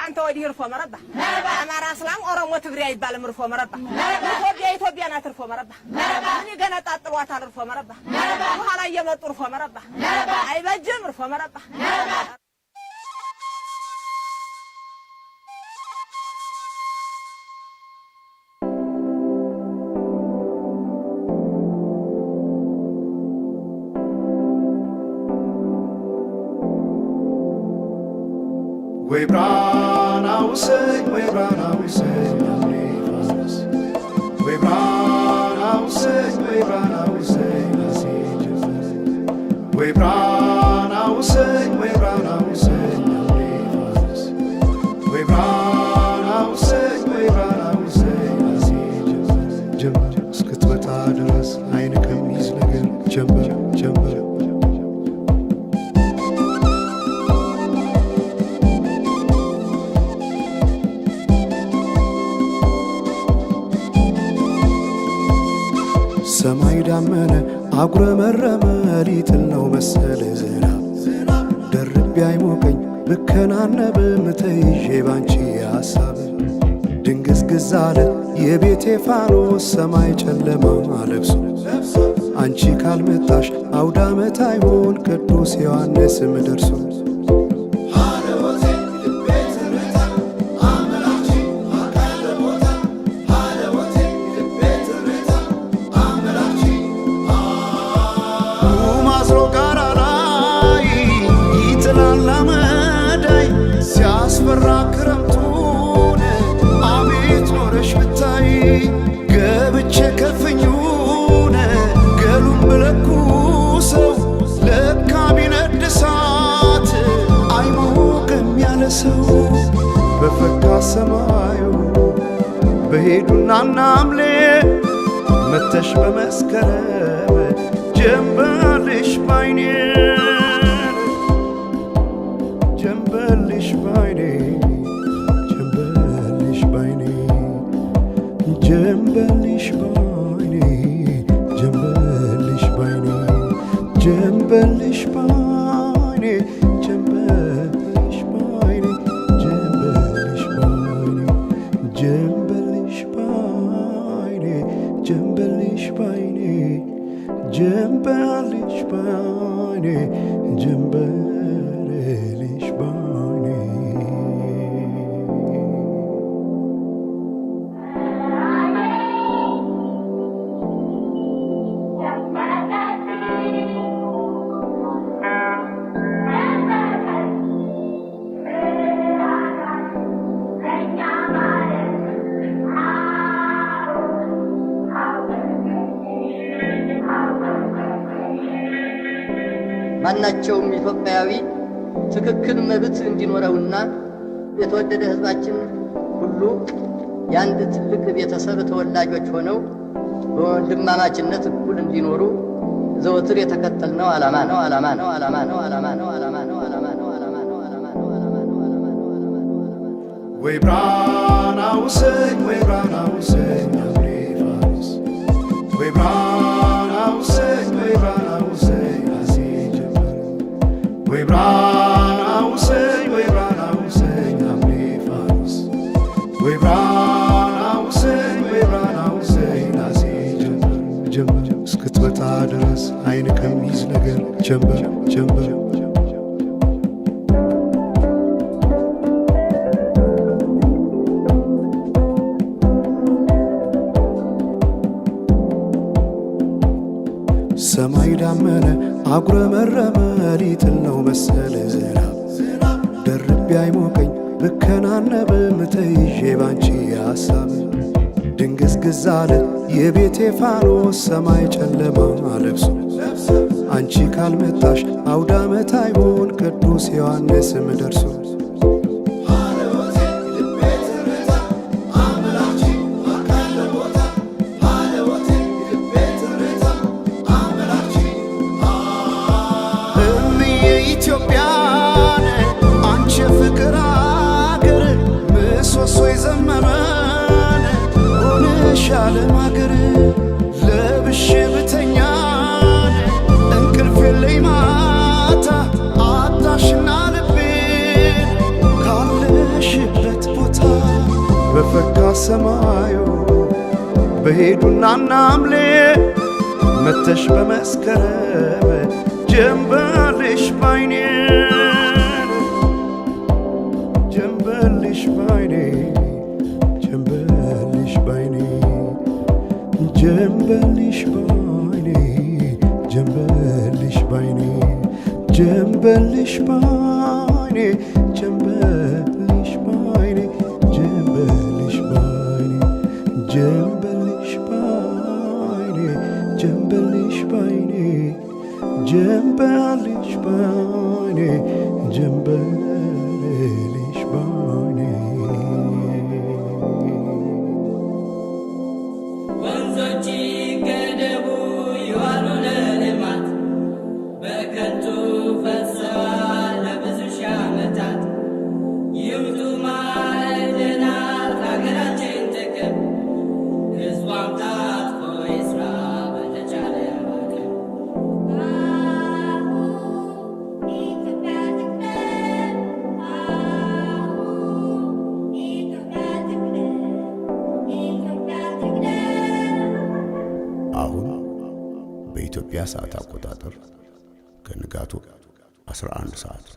አንተ ወዲህ እርፎ መረባ አማራ እስላም ኦሮሞ ትግሬ አይባልም እርፎ መረባ ኢትዮጵያ ናት እርፎ መረባ እኔ ገና ጣጥሏታል እርፎ መረባ በኋላ እየመጡ እርፎ መረባ አይበጅም እርፎ መረባ ወይ ብራናው ሰይ ወይ ብራናው ሰይ አፍሪካስ ወይ ብራናው ሰይ ወይ ብራናው ሰይ ናሲጅስ ወይ ብራናው ሰይ ወይ ብራናው ሰይ አፍሪካስ ወይ ብራናው ሰይ ወይ ብራናው ሰይ ናሲጅስ ጀመር እስክትመጣ ድረስ አይን ከሚይዝ ነገር ጀመር ሰማይ ዳመነ አጉረመረመ ሊጥል ነው መሰለ ዝናብ ደርቤ አይሞቀኝ ብከናነብም ተይዤ ባንቺ ሐሳብ ድንግዝግዝ አለ የቤቴ ፋኖስ ሰማይ ጨለማ ለብሶ አንቺ ካልመጣሽ አውደ ዓመት አይሆን ቅዱስ ዮሐንስም ደርሶ ክረምቱን አቤት ኖረሽ ብታይ ገብቼ ከፍኙን ገሉን ብለኩ ሰው ለካ ቢነድ እሳት አይሞቅም ያለ ሰው በፈካ ሰማዩ በሄዱና ናምሌ መተሽ በመስከረም ጀንበልሽ ባይኔ ጀንበልሽ ባይኔ ጀንበልሽ ባይኔ ጀንበልሽ ባይኔ ጀንበልሽ ባይኔ ጀንበልሽ ባይኔ ጀንበልሽ ባይኔ ጀንበልሽ ባይኔ ጀንበልሽ ባይኔ ጀንበልሽ ባይኔ ጀንበልሽ ባይኔ ጀንበልሽ ባይኔ ማናቸውም ኢትዮጵያዊ ትክክል መብት እንዲኖረውና የተወደደ ሕዝባችን ሁሉ የአንድ ትልቅ ቤተሰብ ተወላጆች ሆነው በወንድማማችነት እኩል እንዲኖሩ ዘወትር የተከተልነው ዓላማ ነው። ወይ ብራናው ሰይ ወይ ብራናው ሰይ አፍሪካስ ወይ ብራናው ሰይ ወይ ብራናው ሰይ ወይ ብራናው ሰይ ወይ ብራናው ሰይ አፍሪካስ ወይ ብራናው ሰይ ወይ ብራናው ሰይ ናሲ ጀመር እስክትመጣ ድረስ አይን ከሚይዝ ነገር ጀመር ሰማይ ዳመነ አጉረመረመ ሊጥል ነው መሰለ ዝናብ ደርቤ አይሞቀኝ ብከናነብም ተይዤ ባንቺ ሐሳብ ድንግዝግዝ አለ የቤቴ ፋኖስ ሰማይ ጨለማ ለብሶ አንቺ ካልመጣሽ አውደ ዓመት አይሆን ቅዱስ ዮሐንስም ደርሶ ኢትዮጵያን አንቺ ፍቅር አገር ምሰሶ የዘመመን ሆነሻል ማገር ለብሼ ብተኛን እንቅልፍ የለኝ ማታ አጣሽና ልቤን ካለሽ ፈካ ሰማዩ በሄዱና ናምሌ መተሽ በመስከረም ጀንበልሽ ባይኔ ጀንበልሽ ባይኔ ጀንበልሽ ባይኔ ጀንበልሽ ባይኔ ጀንበልሽ ባይኔ ጀንበልሽ ባይኔ ጀንበልሽ ባይኔ ጀንበልሽ ባይኔ ጀንበልሽ ባይኔ ጀንበልሽ ባይኔ ጀንበልሽ ባይኔ ጀንበልሽ ባይኔ ወንዞች ገደቡ ይዋሉ ለልማት በከንቱ ፈሰዋል ለብዙ ሺህ ዓመታት። ይምጡ ማዕድናት ለሀገራችን ጥቅም ሕዝቧም ታጥቆ ይስራ በተቻለ አቅም። ኢትዮጵያ ትቅደም፣ ኢትዮጵያ ትቅደም፣ ኢትዮጵያ ትቅደም። አሁን በኢትዮጵያ ሰዓት አቆጣጠር ከንጋቱ 11 ሰዓት